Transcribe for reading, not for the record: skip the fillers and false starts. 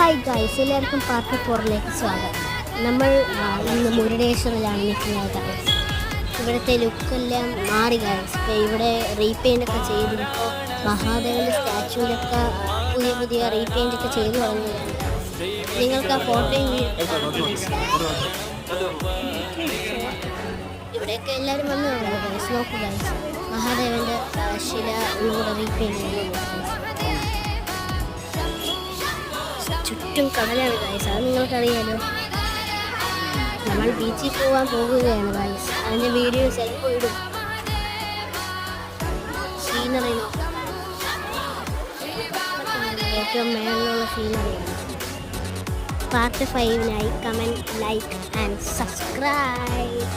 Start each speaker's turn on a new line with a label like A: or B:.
A: Hi guys, എല്ലാവർക്കും part 4ലേക്ക് സ്വാഗതം. നമ്മൾ ഇന്ന് മുരുടേശ്വറിലാണ് നിൽക്കുന്നത് ഗൈസ്. ഇവിടുത്തെ ലുക്കെല്ലാം മാറി ഗൈസ്. ഇവിടെ റീപെയിൻ്റൊക്കെ ചെയ്തു. ഇപ്പോൾ മഹാദേവൻ്റെ സ്റ്റാച്ചുവിലൊക്കെ പുതിയ റീപെയിൻ്റൊക്കെ ചെയ്തു തുടങ്ങുകയാണ്. നിങ്ങൾക്ക് ആ ഫോട്ടോയും ഇവിടെയൊക്കെ എല്ലാവരും വന്നു ഗൈസ്. നോക്കൂ ഗൈസ്, മഹാദേവൻ്റെ ശില ഒന്നുകൂടെ റീപെയിൻ്റ് ചെയ്യുന്നു. ചുറ്റും കടലാണ് ഗൈസ്, അത് നിങ്ങൾക്കറിയാലോ. നമ്മൾ ബീച്ചിൽ പോകുകയാണ് ഗൈസ്. അതിൻ്റെ വീഡിയോ ചിലപ്പോൾ ഇടും. സീനറി നോക്കാം, ഏറ്റവും മേളിലുള്ള സീനറിയാണ്. പാർട്ട് 5നായി കമൻറ്റ്, ലൈക്ക് ആൻഡ് സബ്സ്ക്രൈബ്.